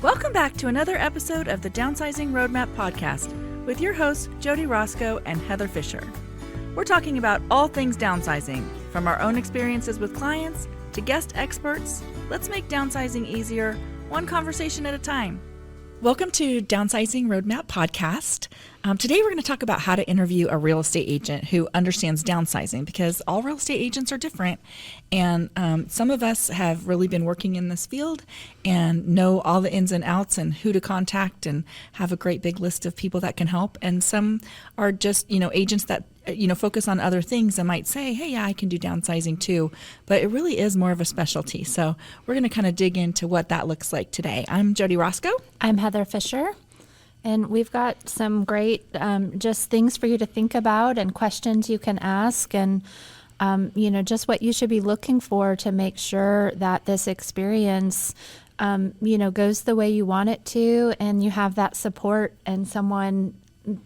Welcome back to another episode of the Downsizing Roadmap podcast with your hosts, Jody Roscoe and Heather Fisher. We're talking about all things downsizing, from our own experiences with clients to guest experts. Let's make downsizing easier, one conversation at a time. Welcome to Downsizing Roadmap podcast. Today we're going to talk about how to interview a real estate agent who understands downsizing, because all real estate agents are different, and some of us have really been working in this field and know all the ins and outs and who to contact and have a great big list of people that can help, and some are just agents that focus on other things and might say, hey, yeah, I can do downsizing too, but it really is more of a specialty. So we're going to kind of dig into what that looks like today. I'm Jody Roscoe. I'm Heather Fisher. And we've got some great just things for you to think about and questions you can ask, and just what you should be looking for to make sure that this experience goes the way you want it to, and you have that support and someone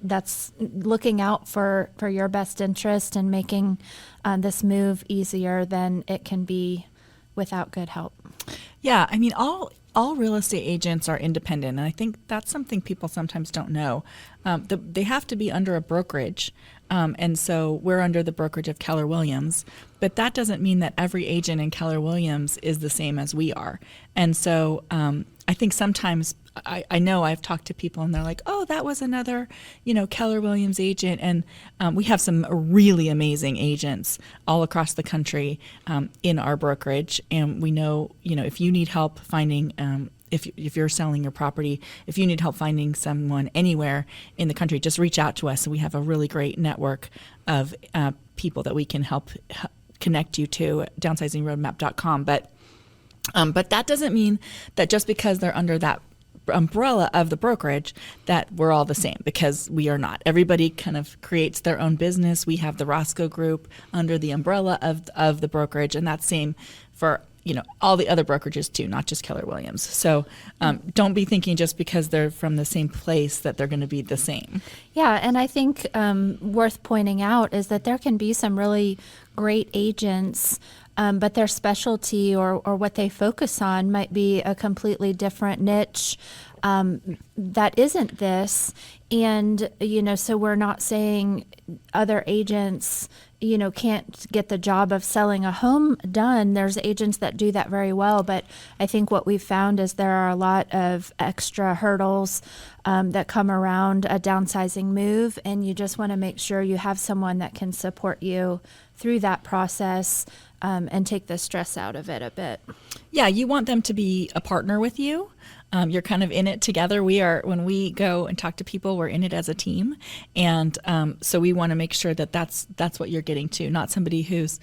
that's looking out for your best interest and making this move easier than it can be without good help. Yeah, I mean, all real estate agents are independent, and I think that's something people sometimes don't know. They have to be under a brokerage, and so we're under the brokerage of Keller Williams, but that doesn't mean that every agent in Keller Williams is the same as we are. And so I think sometimes I know I've talked to people and they're like, oh, that was another, Keller Williams agent. And we have some really amazing agents all across the country in our brokerage. And we know, if you need help finding, if you're selling your property, if you need help finding someone anywhere in the country, just reach out to us. And we have a really great network of people that we can help connect you to, downsizingroadmap.com. But that doesn't mean that just because they're under that umbrella of the brokerage that we're all the same, because we are not. Everybody kind of creates their own business. We have the Roscoe Group under the umbrella of the brokerage, and that's same for all the other brokerages too, not just Keller Williams. So don't be thinking just because they're from the same place that they're going to be the same. Yeah, and I think worth pointing out is that there can be some really great agents, but their specialty or what they focus on might be a completely different niche that isn't this. And, so we're not saying other agents, can't get the job of selling a home done. There's agents that do that very well. But I think what we've found is there are a lot of extra hurdles that come around a downsizing move. And you just want to make sure you have someone that can support you through that process and take the stress out of it a bit. Yeah, you want them to be a partner with you. You're kind of in it together. When we go and talk to people, we're in it as a team. And so we want to make sure that that's what you're getting to, not somebody who's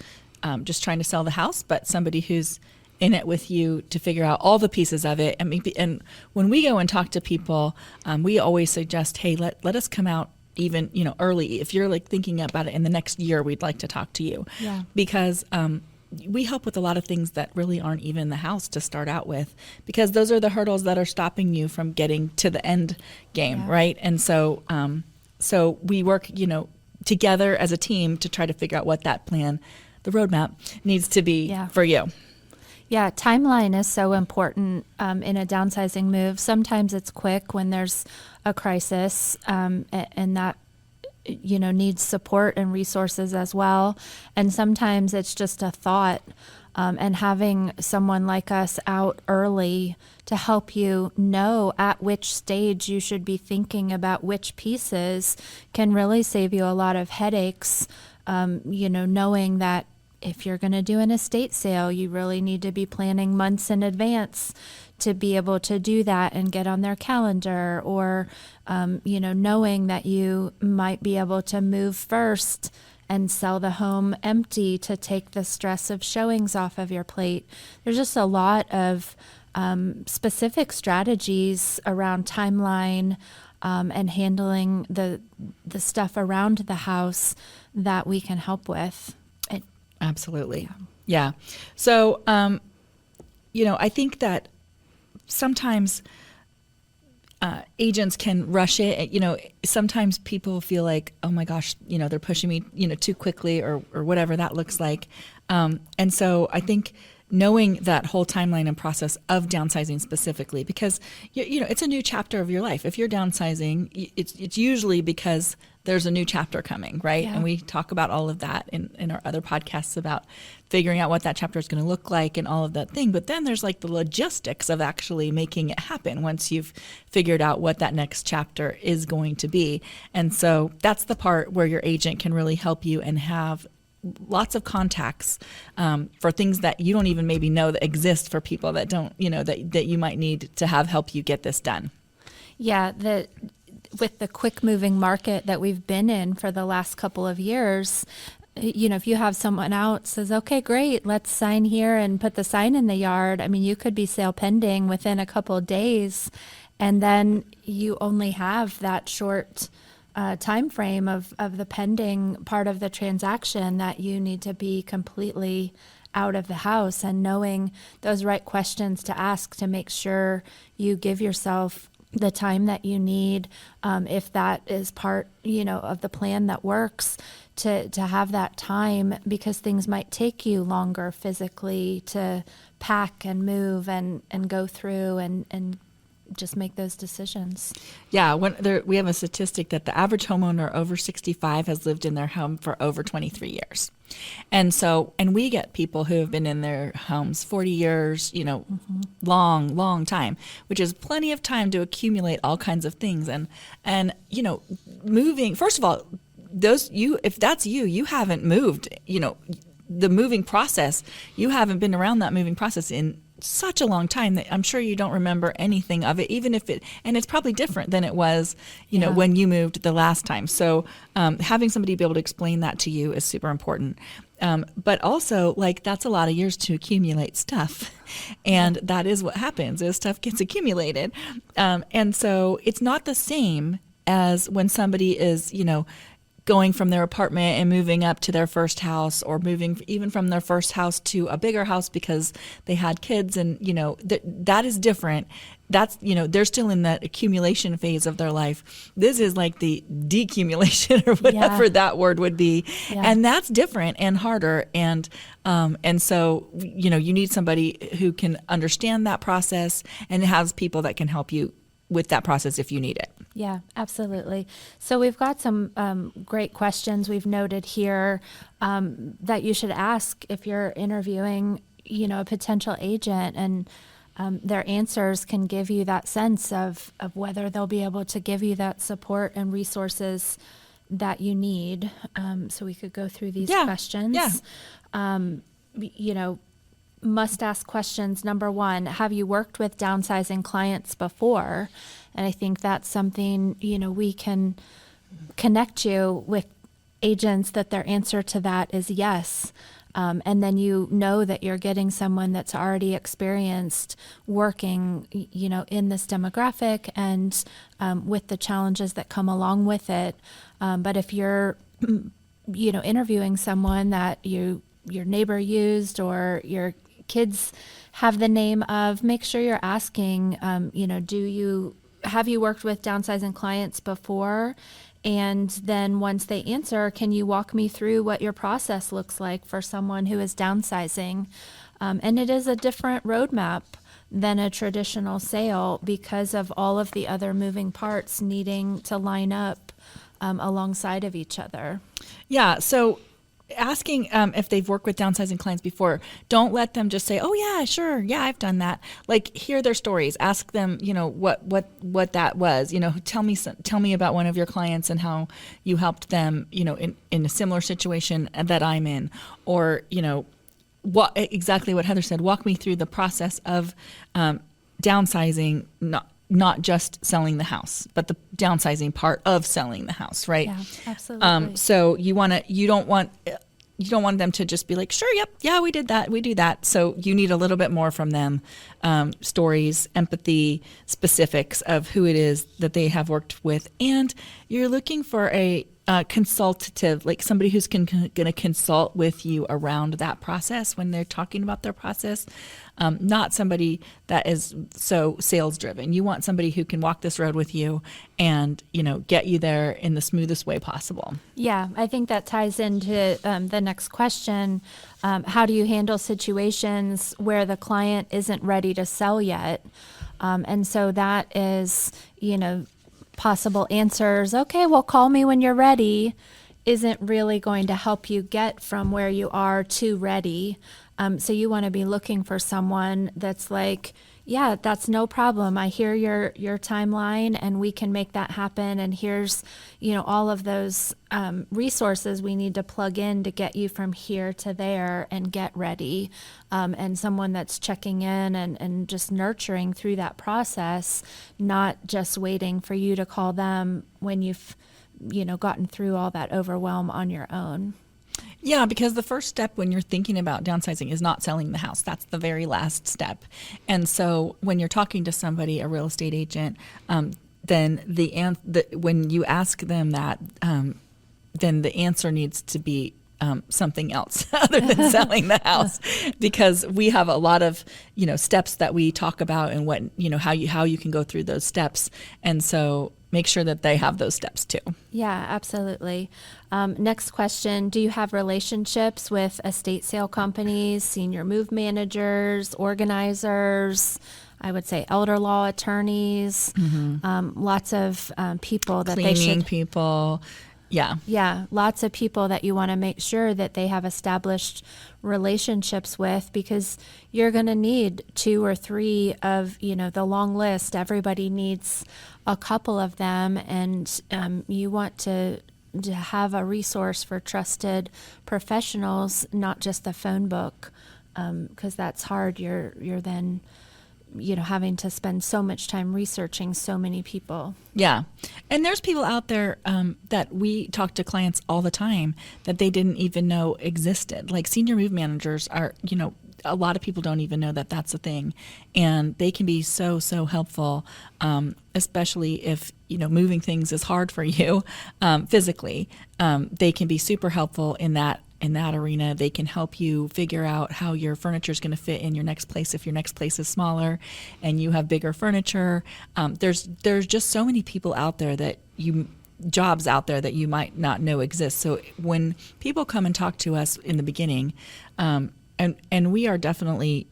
just trying to sell the house, but somebody who's in it with you to figure out all the pieces of it. And when we go and talk to people, we always suggest, hey, let us come out even, early. If you're thinking about it in the next year, we'd like to talk to you. Yeah. Because we help with a lot of things that really aren't even the house to start out with, because those are the hurdles that are stopping you from getting to the end game, yeah. Right? And so so we work, together as a team to try to figure out what that plan, the roadmap, needs to be for you. Yeah, timeline is so important in a downsizing move. Sometimes it's quick when there's a crisis, and that needs support and resources as well. And sometimes it's just a thought, and having someone like us out early to help you know at which stage you should be thinking about which pieces can really save you a lot of headaches, knowing that if you're going to do an estate sale, you really need to be planning months in advance to be able to do that and get on their calendar, or, knowing that you might be able to move first and sell the home empty to take the stress of showings off of your plate. There's just a lot of specific strategies around timeline and handling the stuff around the house that we can help with. Absolutely. Yeah. So, I think that sometimes agents can rush it. Sometimes people feel like, oh my gosh, they're pushing me, too quickly or whatever that looks like. And so I think knowing that whole timeline and process of downsizing specifically, because it's a new chapter of your life. If you're downsizing, it's usually because there's a new chapter coming, right? Yeah. And we talk about all of that in our other podcasts about figuring out what that chapter is going to look like and all of that thing. But then there's like the logistics of actually making it happen once you've figured out what that next chapter is going to be. And so that's the part where your agent can really help you and have lots of contacts for things that you don't even maybe know that exist for people that don't, that you might need to have help you get this done. Yeah, with the quick moving market that we've been in for the last couple of years, if you have someone out says, okay, great, let's sign here and put the sign in the yard. I mean, you could be sale pending within a couple of days, and then you only have that short time frame of the pending part of the transaction that you need to be completely out of the house, and knowing those right questions to ask to make sure you give yourself the time that you need, if that is part, of the plan that works, to have that time, because things might take you longer physically to pack and move and go through and just make those decisions. Yeah, we have a statistic that the average homeowner over 65 has lived in their home for over 23 years. And we get people who have been in their homes 40 years, long time, which is plenty of time to accumulate all kinds of things. And moving, first of all, if that's you haven't moved, the moving process, you haven't been around that moving process in such a long time that I'm sure you don't remember anything of it, even if and it's probably different than it was, when you moved the last time. So having somebody be able to explain that to you is super important. But also, that's a lot of years to accumulate stuff. And that is what happens, is stuff gets accumulated. And so it's not the same as when somebody is, going from their apartment and moving up to their first house, or moving even from their first house to a bigger house because they had kids, and that is different. That's they're still in that accumulation phase of their life. This is like the decumulation or whatever that word would be, and that's different and harder. And so you need somebody who can understand that process and has people that can help you with that process if you need it. Yeah, absolutely. So we've got some great questions we've noted here that you should ask if you're interviewing, a potential agent, and their answers can give you that sense of whether they'll be able to give you that support and resources that you need. So we could go through these questions. Yeah. Must ask questions. Number one, have you worked with downsizing clients before? And I think that's something, we can connect you with agents that their answer to that is yes. And then that you're getting someone that's already experienced working, in this demographic and with the challenges that come along with it. But if you're, interviewing someone that your neighbor used or your kids have the name of, make sure you're asking, have you worked with downsizing clients before? And then once they answer, can you walk me through what your process looks like for someone who is downsizing? And it is a different roadmap than a traditional sale because of all of the other moving parts needing to line up alongside of each other. Yeah, so asking if they've worked with downsizing clients before, don't let them just say, oh yeah, sure, yeah, I've done that. Hear their stories. Ask them, what that was. Tell me about one of your clients and how you helped them, in a similar situation that I'm in, or exactly what Heather said. Walk me through the process of downsizing, not just selling the house, but the downsizing part of selling the house, right? Yeah, absolutely. So you don't want them to just be like, sure, yep, yeah, we did that, we do that. So you need a little bit more from them, stories, empathy, specifics of who it is that they have worked with, and you're looking for consultative, like somebody who's going to consult with you around that process when they're talking about their process. Not somebody that is so sales driven. You want somebody who can walk this road with you and, get you there in the smoothest way possible. Yeah, I think that ties into the next question. How do you handle situations where the client isn't ready to sell yet? And so that is, possible answers. Okay, well, call me when you're ready isn't really going to help you get from where you are to ready. So you want to be looking for someone that's like, yeah, that's no problem. I hear your timeline and we can make that happen. And here's, all of those resources we need to plug in to get you from here to there and get ready. And someone that's checking in and just nurturing through that process, not just waiting for you to call them when you've, gotten through all that overwhelm on your own. Yeah, because the first step when you're thinking about downsizing is not selling the house. That's the very last step. And so when you're talking to somebody, a real estate agent, then when you ask them that, then the answer needs to be something else other than selling the house, because we have a lot of steps that we talk about and what how you can go through those steps, and so make sure that they have those steps too. Yeah, absolutely. Next question: do you have relationships with estate sale companies, senior move managers, organizers? I would say elder law attorneys, lots of people that Cleaning they should people. Yeah, lots of people that you want to make sure that they have established relationships with, because you're going to need 2 or 3 of, the long list. Everybody needs a couple of them, and you want to have a resource for trusted professionals, not just the phone book, because that's hard. You're then having to spend so much time researching so many people. Yeah. And there's people out there that we talk to clients all the time that they didn't even know existed. Like senior move managers are, a lot of people don't even know that that's a thing. And they can be so, so helpful, especially if, moving things is hard for you physically. They can be super helpful in that arena. They can help you figure out how your furniture is going to fit in your next place if your next place is smaller and you have bigger furniture. There's just so many people out there jobs out there that you might not know exist. So when people come and talk to us in the beginning, and we are definitely,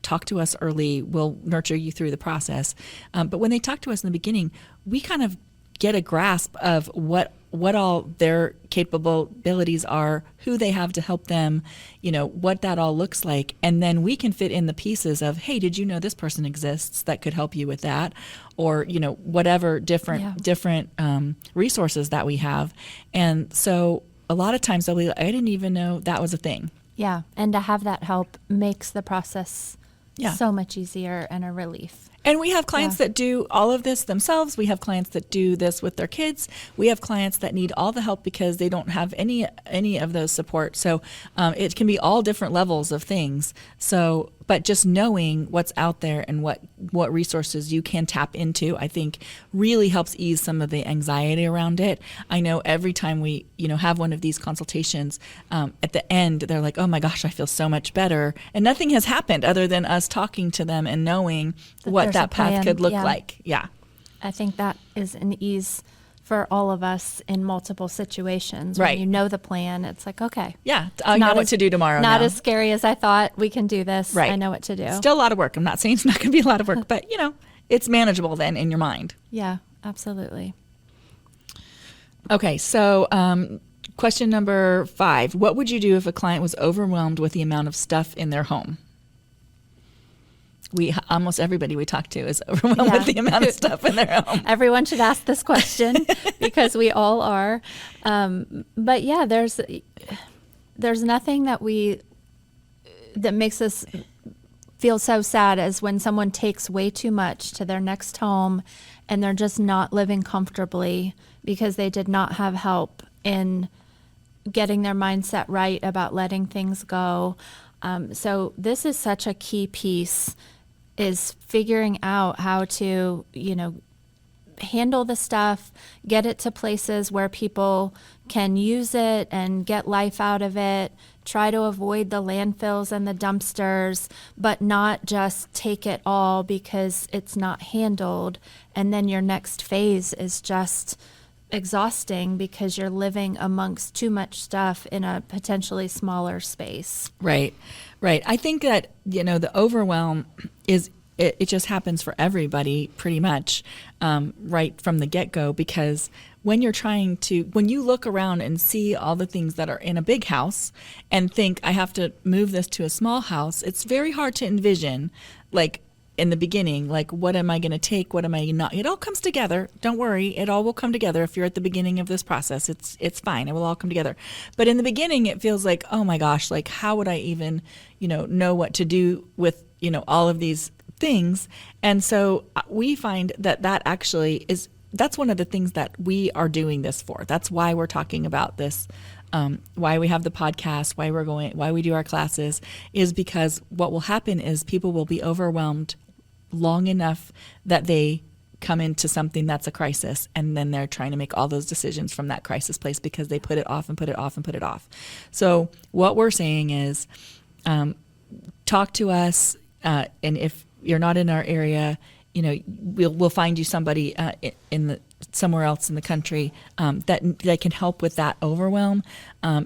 talk to us early, we'll nurture you through the process. But when they talk to us in the beginning, we kind of get a grasp of what all their capabilities are, who they have to help them, what that all looks like. And then we can fit in the pieces of, hey, did you know this person exists that could help you with that? Or, whatever different resources that we have. And so a lot of times they'll be like, I didn't even know that was a thing. Yeah. And to have that help makes the process so much easier and a relief. And we have clients that do all of this themselves. We have clients that do this with their kids. We have clients that need all the help because they don't have any of those support. So it can be all different levels of things. So, but just knowing what's out there and what resources you can tap into, I think really helps ease some of the anxiety around it. I know every time we, have one of these consultations, at the end, they're like, oh my gosh, I feel so much better. And nothing has happened other than us talking to them and knowing what that path could look like. Yeah. I think that is an ease for all of us in multiple situations. Right. When you know the plan, it's like, okay. Yeah. I know what to do tomorrow. Not now. as scary as I thought. We can do this. Right. I know what to do. Still a lot of work. I'm not saying it's not going to be a lot of work, but it's manageable then in your mind. Yeah, absolutely. Okay. So, question number 5, what would you do if a client was overwhelmed with the amount of stuff in their home? Almost everybody we talk to is overwhelmed with the amount of stuff in their home. Everyone should ask this question because we all are. But yeah, there's nothing that makes us feel so sad as when someone takes way too much to their next home and they're just not living comfortably because they did not have help in getting their mindset right about letting things go. So this is such a key piece, is figuring out how to, handle the stuff, get it to places where people can use it and get life out of it, try to avoid the landfills and the dumpsters, but not just take it all because it's not handled. And then your next phase is just exhausting because you're living amongst too much stuff in a potentially smaller space. Right. I think that, the overwhelm is, it just happens for everybody pretty much right from the get-go, because when you look around and see all the things that are in a big house and think, I have to move this to a small house, it's very hard to envision, like, in the beginning, like, what am I going to take? What am I not? It all comes together. Don't worry. It all will come together. If you're at the beginning of this process, it's fine. It will all come together. But in the beginning, it feels like, oh my gosh, like, how would I even, know what to do with, all of these things? And so we find that actually that's one of the things that we are doing this for. That's why we're talking about this. Why we have the podcast, why we do our classes, is because what will happen is people will be overwhelmed long enough that they come into something that's a crisis, and then they're trying to make all those decisions from that crisis place because they put it off and put it off and put it off. So what we're saying is, talk to us, and if you're not in our area, we'll find you somebody somewhere else in the country that can help with that overwhelm,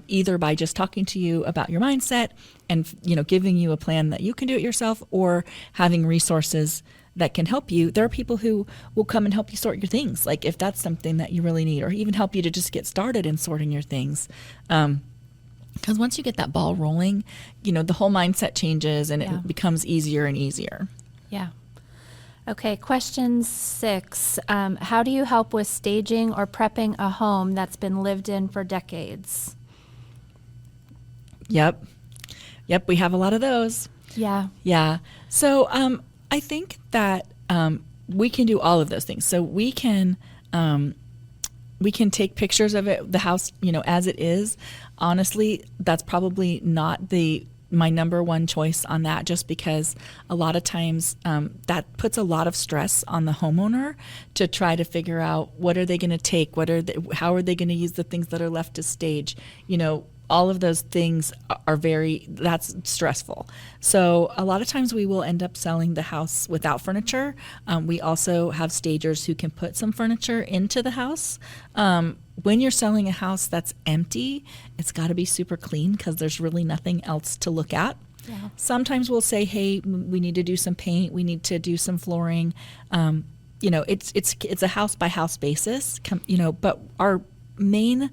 either by just talking to you about your mindset and giving you a plan that you can do it yourself, or having resources that can help you. There are people who will come and help you sort your things, like if that's something that you really need, or even help you to just get started in sorting your things. Because once you get that ball rolling, the whole mindset changes and it becomes easier and easier. Yeah. Okay, question 6. How do you help with staging or prepping a home that's been lived in for decades? Yep, we have a lot of those. Yeah. So I think that we can do all of those things. So we can take pictures of it, the house, as it is. Honestly, that's probably not my number one choice on that, just because a lot of times that puts a lot of stress on the homeowner to try to figure out what are they going to take, how are they going to use the things that are left to stage. All of those things are that's stressful. So a lot of times we will end up selling the house without furniture. We also have stagers who can put some furniture into the house. When you're selling a house that's empty, it's got to be super clean because there's really nothing else to look at. Yeah. Sometimes we'll say, hey, we need to do some paint. We need to do some flooring. It's a house by house basis, but our main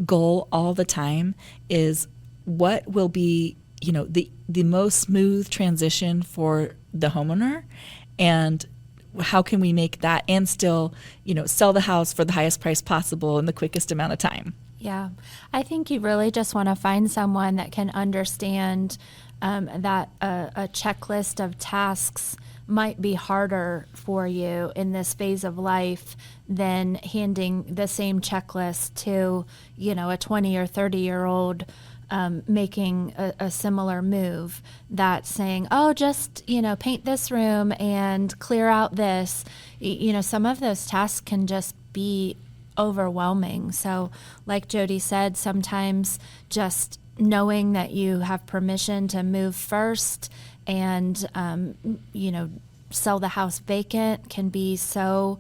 goal all the time is what will be, the most smooth transition for the homeowner, and how can we make that and still, sell the house for the highest price possible in the quickest amount of time. Yeah. I think you really just want to find someone that can understand that a checklist of tasks might be harder for you in this phase of life than handing the same checklist to, a 20 or 30-year-old making a similar move, that's saying, oh, just, paint this room and clear out this. Some of those tasks can just be overwhelming. So like Jody said, sometimes just knowing that you have permission to move first and, sell the house vacant can be so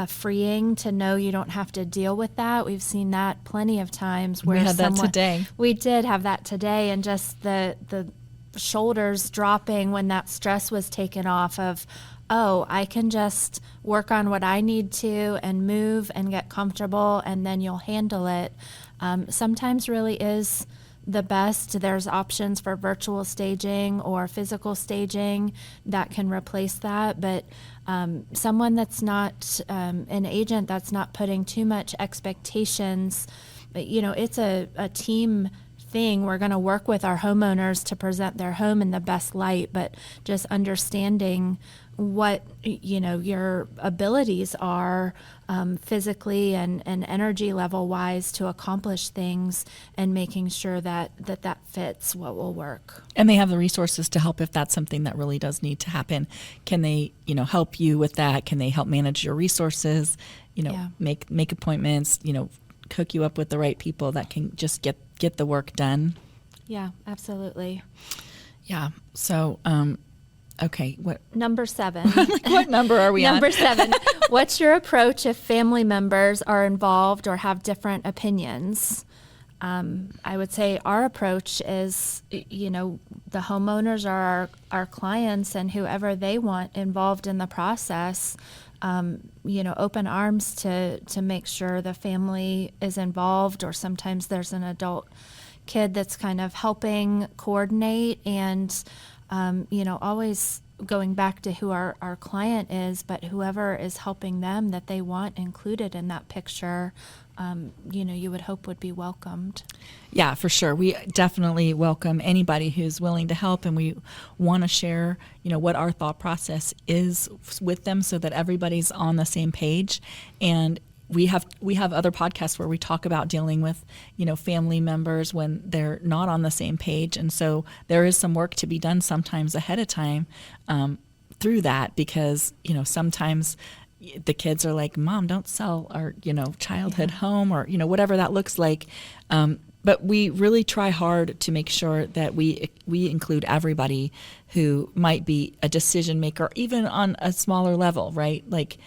freeing to know you don't have to deal with that. We've seen that plenty of times. Where we had that today. We did have that today, and just the shoulders dropping when that stress was taken off of, oh, I can just work on what I need to and move and get comfortable, and then you'll handle it. Sometimes really is the best. There's options for virtual staging or physical staging that can replace that, but someone that's not an agent that's not putting too much expectations, it's a team thing. We're going to work with our homeowners to present their home in the best light, but just understanding what your abilities are physically and energy level wise to accomplish things, and making sure that fits what will work. And they have the resources to help if that's something that really does need to happen. Can they, help you with that? Can they help manage your resources? Make appointments, hook you up with the right people that can just get the work done. Yeah, absolutely. Yeah. So, okay. What number 7? What number are we on? Number 7. What's your approach if family members are involved or have different opinions? I would say our approach is, the homeowners are our clients, and whoever they want involved in the process, open arms to make sure the family is involved, or sometimes there's an adult kid that's kind of helping coordinate, and always going back to who our client is, but whoever is helping them that they want included in that picture, you would hope would be welcomed. Yeah, for sure. We definitely welcome anybody who's willing to help, and we want to share, what our thought process is with them so that everybody's on the same page. And we have other podcasts where we talk about dealing with, family members when they're not on the same page. And so there is some work to be done sometimes ahead of time through that, because, sometimes the kids are like, Mom, don't sell our, childhood home, or, whatever that looks like. But we really try hard to make sure that we include everybody who might be a decision maker, even on a smaller level, right? Like,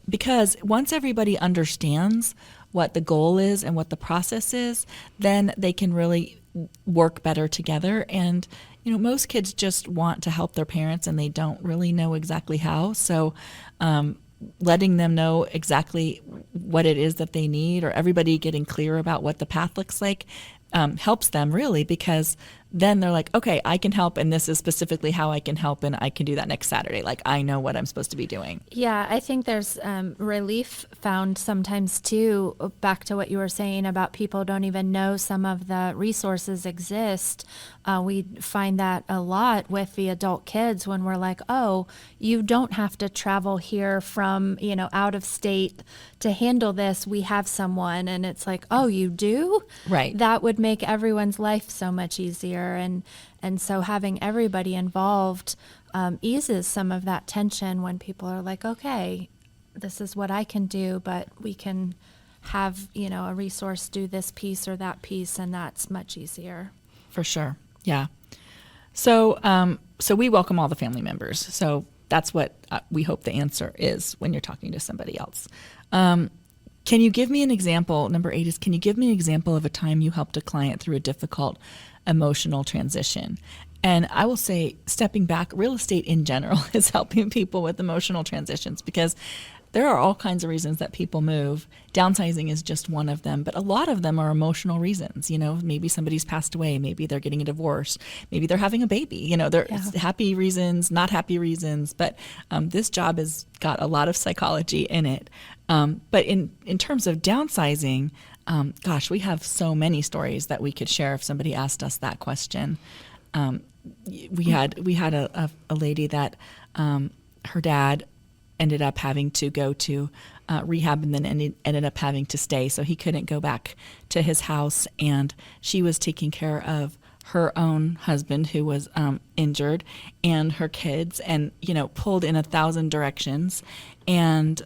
because once everybody understands what the goal is and what the process is, then they can really work better together. And, most kids just want to help their parents, and they don't really know exactly how. So, letting them know exactly what it is that they need, or everybody getting clear about what the path looks like, helps them really, because then they're like, okay, I can help, and this is specifically how I can help, and I can do that next Saturday. Like, I know what I'm supposed to be doing. Yeah, I think there's relief found sometimes too, back to what you were saying about people don't even know some of the resources exist. We find that a lot with the adult kids when we're like, oh, you don't have to travel here from, out of state to handle this. We have someone. And it's like, oh, you do? Right. That would make everyone's life so much easier. And so having everybody involved eases some of that tension when people are like, okay, this is what I can do, but we can have, a resource do this piece or that piece, and that's much easier. For sure. Yeah. So, so we welcome all the family members. So that's what we hope the answer is when you're talking to somebody else. Can you give me an example? Number 8 is, can you give me an example of a time you helped a client through a difficult emotional transition? And I will say, stepping back, real estate in general is helping people with emotional transitions, because there are all kinds of reasons that people move. Downsizing is just one of them, but a lot of them are emotional reasons. Maybe somebody's passed away, maybe they're getting a divorce, maybe they're having a baby. There's happy reasons, not happy reasons, but this job has got a lot of psychology in it. But in terms of downsizing, gosh, we have so many stories that we could share if somebody asked us that question. We had a lady that her dad ended up having to go to rehab, and then ended up having to stay, so he couldn't go back to his house, and she was taking care of her own husband who was injured, and her kids, and pulled in 1,000 directions, and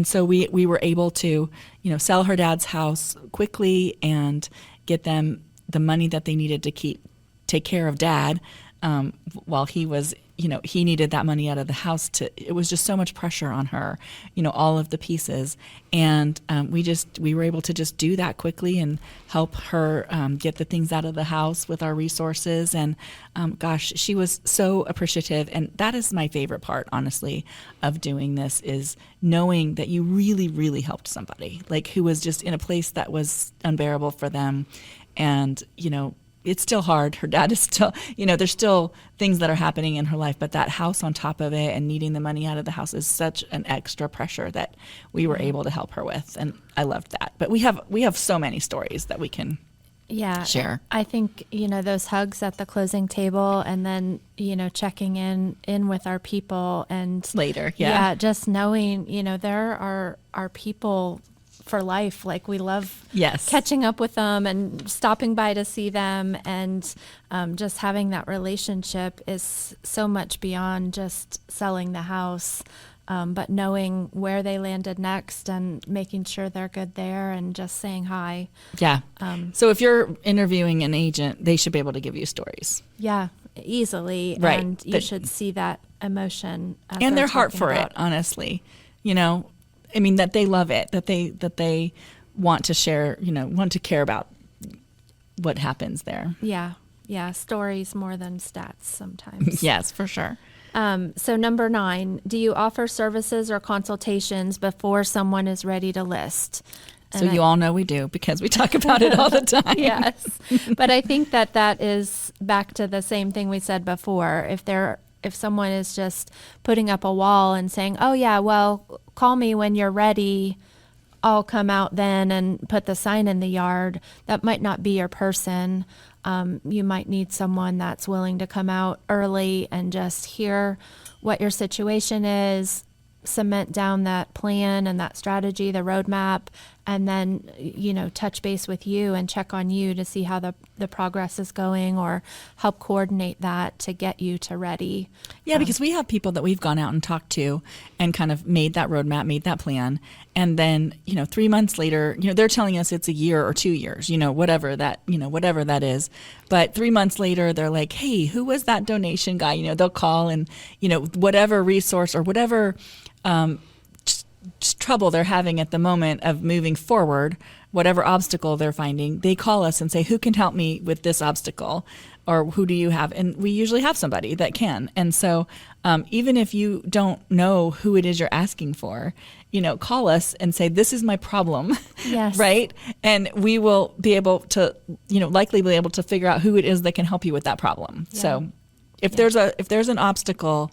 so we were able to sell her dad's house quickly and get them the money that they needed to take care of Dad, while he was, he needed that money out of the house. It was just so much pressure on her, all of the pieces. And we were able to just do that quickly and help her get the things out of the house with our resources. And gosh, she was so appreciative. And that is my favorite part, honestly, of doing this, is knowing that you really, really helped somebody, like, who was just in a place that was unbearable for them. And, it's still hard. Her dad is still, there's still things that are happening in her life, but that house on top of it and needing the money out of the house is such an extra pressure that we were able to help her with. And I loved that. But we have so many stories that we can share. I think, those hugs at the closing table and then, checking in with our people and Later, just knowing, there are people for life. Like we love Yes. catching up with them and stopping by to see them, and just having that relationship is so much beyond just selling the house. But knowing where they landed next and making sure they're good there and just saying hi. Yeah. So if you're interviewing an agent, they should be able to give you stories. Yeah, easily. Right. And you should see that emotion. As And they're their heart talking for about. it, honestly. That they love it, that they want to share, want to care about what happens there. Yeah. Yeah. Stories more than stats sometimes. Yes, for sure. So number 9, do you offer services or consultations before someone is ready to list? So you all know we do because we talk about it all the time. Yes. But I think that is back to the same thing we said before. If someone is just putting up a wall and saying, oh yeah, well, call me when you're ready, I'll come out then and put the sign in the yard, that might not be your person. You might need someone that's willing to come out early and just hear what your situation is, cement down that plan and that strategy, the roadmap, and then, touch base with you and check on you to see how the progress is going or help coordinate that to get you to ready. Yeah, because we have people that we've gone out and talked to and kind of made that roadmap, made that plan. And then, 3 months later, they're telling us it's a year or 2 years, whatever that is. But 3 months later, they're like, hey, who was that donation guy? They'll call and, whatever resource or whatever trouble they're having at the moment of moving forward, whatever obstacle they're finding, they call us and say, who can help me with this obstacle? Or who do you have? And we usually have somebody that can. And so even if you don't know who it is you're asking for, call us and say, this is my problem. Yes. Right? And we will be able to, likely be able to figure out who it is that can help you with that problem. Yeah. So if there's an obstacle,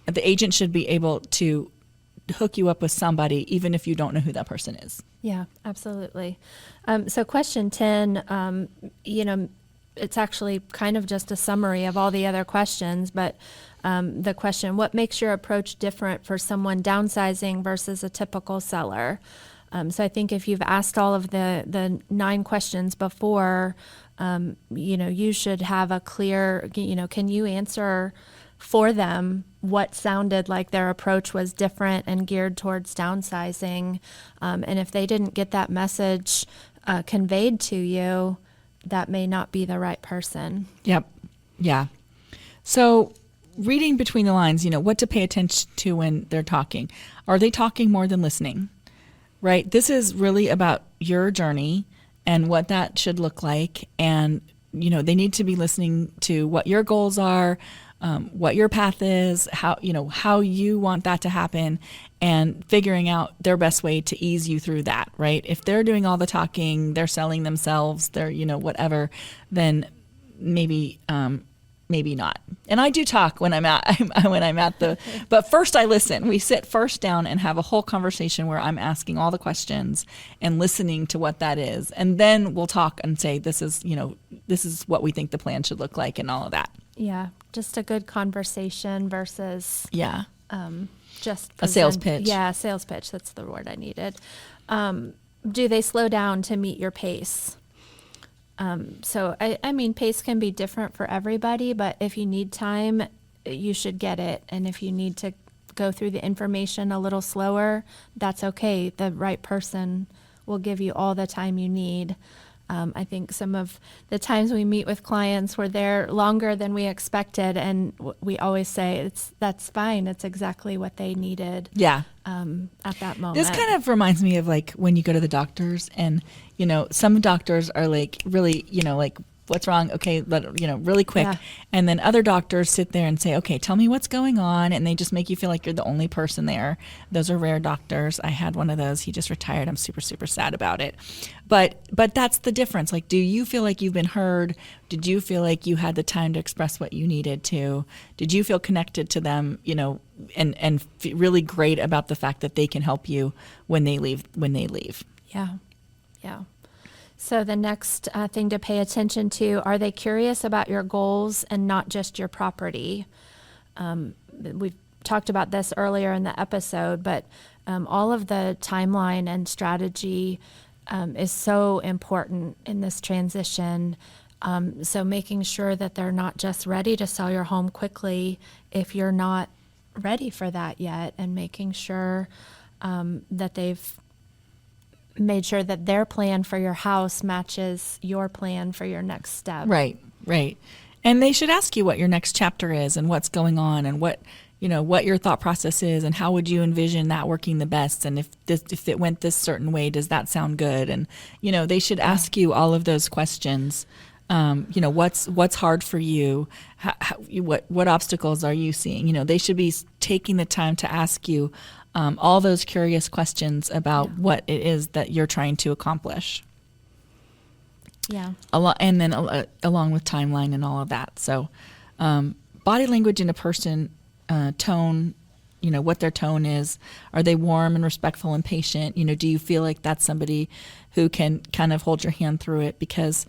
the agent should be able to hook you up with somebody, even if you don't know who that person is. Yeah, absolutely. So question 10, it's actually kind of just a summary of all the other questions, but the question, what makes your approach different for someone downsizing versus a typical seller? So I think if you've asked all of the 9 questions before, you should have a clear, can you answer for them what sounded like their approach was different and geared towards downsizing. And if they didn't get that message conveyed to you, that may not be the right person. Yep. Yeah. So reading between the lines, what to pay attention to when they're talking. Are they talking more than listening? Right? This is really about your journey and what that should look like. And, they need to be listening to what your goals are, what your path is, how you want that to happen, and figuring out their best way to ease you through that, right? If they're doing all the talking, they're selling themselves, they're, whatever, then maybe not. And I do talk when I'm at but first I listen. We sit first down and have a whole conversation where I'm asking all the questions and listening to what that is. And then we'll talk and say, this is what we think the plan should look like and all of that. Yeah. Just a good conversation versus just a sales pitch. Yeah, a sales pitch. That's the word I needed. Do they slow down to meet your pace? So I mean, pace can be different for everybody, but if you need time, you should get it. And if you need to go through the information a little slower, that's okay. The right person will give you all the time you need. I think some of the times we meet with clients were there longer than we expected, and we always say that's fine. It's exactly what they needed. Yeah. At that moment. This kind of reminds me of like when you go to the doctors, and some doctors are like really like, what's wrong? Okay, really quick. Yeah. And then other doctors sit there and say, okay, tell me what's going on. And they just make you feel like you're the only person there. Those are rare doctors. I had one of those. He just retired. I'm super, super sad about it. But that's the difference. Like, do you feel like you've been heard? Did you feel like you had the time to express what you needed to? Did you feel connected to them, and really great about the fact that they can help you when they leave? Yeah. Yeah. So the next thing to pay attention to, are they curious about your goals and not just your property? We've talked about this earlier in the episode, but all of the timeline and strategy is so important in this transition. So making sure that they're not just ready to sell your home quickly if you're not ready for that yet, and making sure that they've made sure that their plan for your house matches your plan for your next step. Right, right. And they should ask you what your next chapter is and what's going on and what your thought process is and how would you envision that working the best, and if it went this certain way, does that sound good? And they should ask you all of those questions. What's hard for you? What obstacles are you seeing? They should be taking the time to ask you all those curious questions about what it is that you're trying to accomplish. Yeah. And then along with timeline and all of that. So body language in a person, tone, what their tone is. Are they warm and respectful and patient? Do you feel like that's somebody who can kind of hold your hand through it? Because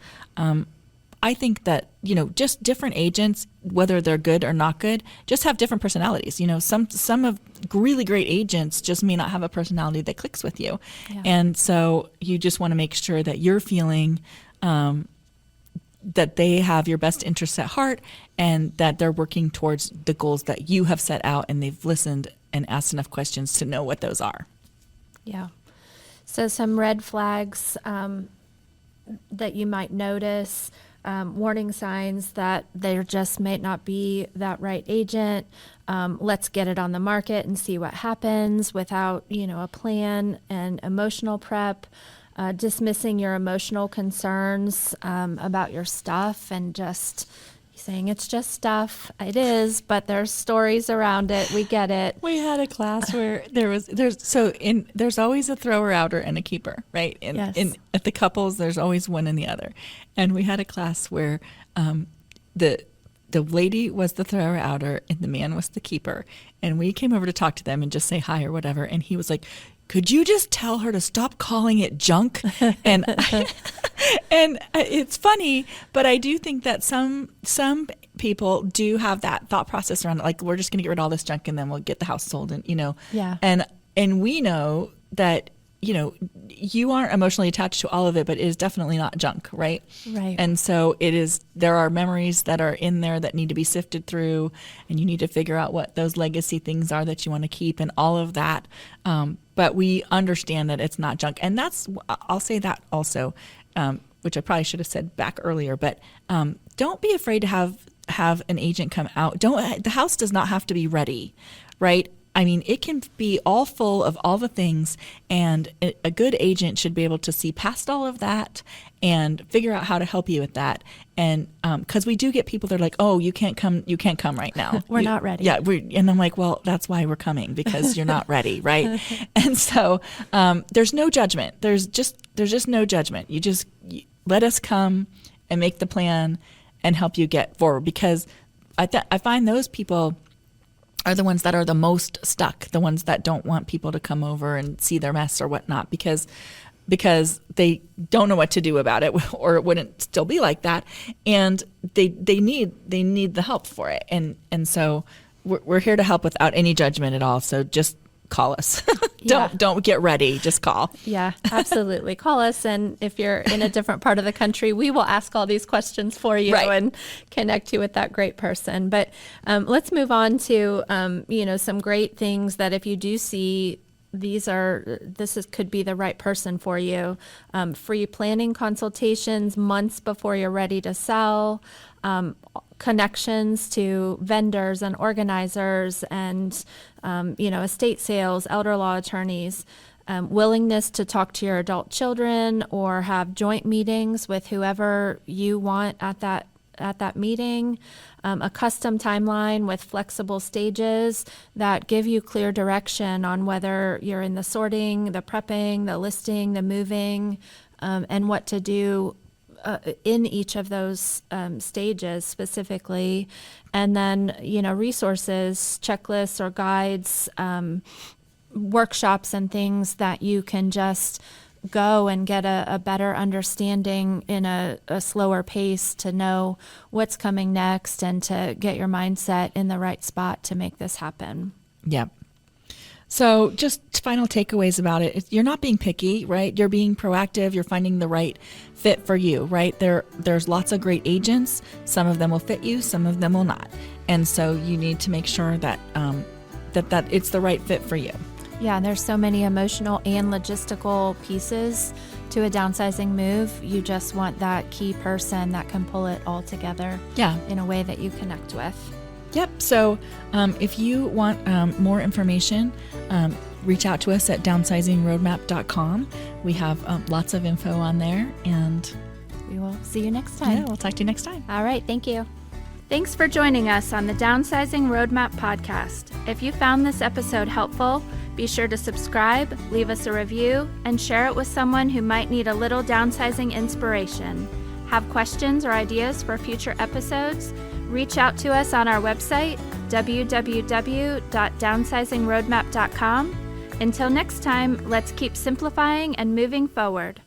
I think that, just different agents, whether they're good or not good, just have different personalities. Some of really great agents just may not have a personality that clicks with you. Yeah. And so you just want to make sure that you're feeling that they have your best interests at heart and that they're working towards the goals that you have set out, and they've listened and asked enough questions to know what those are. Yeah. So some red flags that you might notice. Warning signs that there just might not be that right agent. Let's get it on the market and see what happens without, a plan and emotional prep. Dismissing your emotional concerns about your stuff and just saying it's just stuff. It is, but there's stories around it. We get it. We had a class where there's always a thrower outer and a keeper, right? Yes. At the couples, there's always one and the other. And we had a class where the lady was the thrower outer and the man was the keeper. And we came over to talk to them and just say hi or whatever. And he was like, could you just tell her to stop calling it junk? And and it's funny, but I do think that some people do have that thought process around it, like we're just going to get rid of all this junk and then we'll get the house sold, and Yeah. And we know that you aren't emotionally attached to all of it, but it is definitely not junk, right? Right. And so there are memories that are in there that need to be sifted through, and you need to figure out what those legacy things are that you want to keep and all of that. But we understand that it's not junk. And I'll say that also, which I probably should have said back earlier, but don't be afraid to have an agent come out. The house does not have to be ready, right? I mean, it can be all full of all the things, and a good agent should be able to see past all of that and figure out how to help you with that. And because we do get people that are like, "Oh, you can't come right now. We're not ready." Yeah, and I'm like, "Well, that's why we're coming, because you're not ready, right?" And so there's no judgment. There's just no judgment. You let us come and make the plan and help you get forward, because I find those people are the ones that are the most stuck, the ones that don't want people to come over and see their mess or whatnot, because they don't know what to do about it, or it wouldn't still be like that, and they need the help for it, and so we're here to help without any judgment at all. So just call us. Yeah. Don't get ready. Just call. Yeah, absolutely. Call us. And if you're in a different part of the country, we will ask all these questions for you, right, and connect you with that great person. But let's move on to, some great things that if you do see, could be the right person for you. Free planning consultations months before you're ready to sell, connections to vendors and organizers and, estate sales, elder law attorneys, willingness to talk to your adult children or have joint meetings with whoever you want at that meeting, a custom timeline with flexible stages that give you clear direction on whether you're in the sorting, the prepping, the listing, the moving, and what to do in each of those stages specifically. And then, resources, checklists or guides, workshops and things that you can just go and get a better understanding in a slower pace to know what's coming next and to get your mindset in the right spot to make this happen. Yep. So just final takeaways about it. You're not being picky, right? You're being proactive. You're finding the right fit for you, right? There's lots of great agents. Some of them will fit you, some of them will not. And so you need to make sure that that it's the right fit for you. Yeah, there's so many emotional and logistical pieces to a downsizing move. You just want that key person that can pull it all together in a way that you connect with. Yep. So if you want more information, reach out to us at downsizingroadmap.com. We have lots of info on there, and we will see you next time. Yeah, we'll talk to you next time. All right. Thank you. Thanks for joining us on the Downsizing Roadmap podcast. If you found this episode helpful, be sure to subscribe, leave us a review, and share it with someone who might need a little downsizing inspiration. Have questions or ideas for future episodes? Reach out to us on our website, www.downsizingroadmap.com. Until next time, let's keep simplifying and moving forward.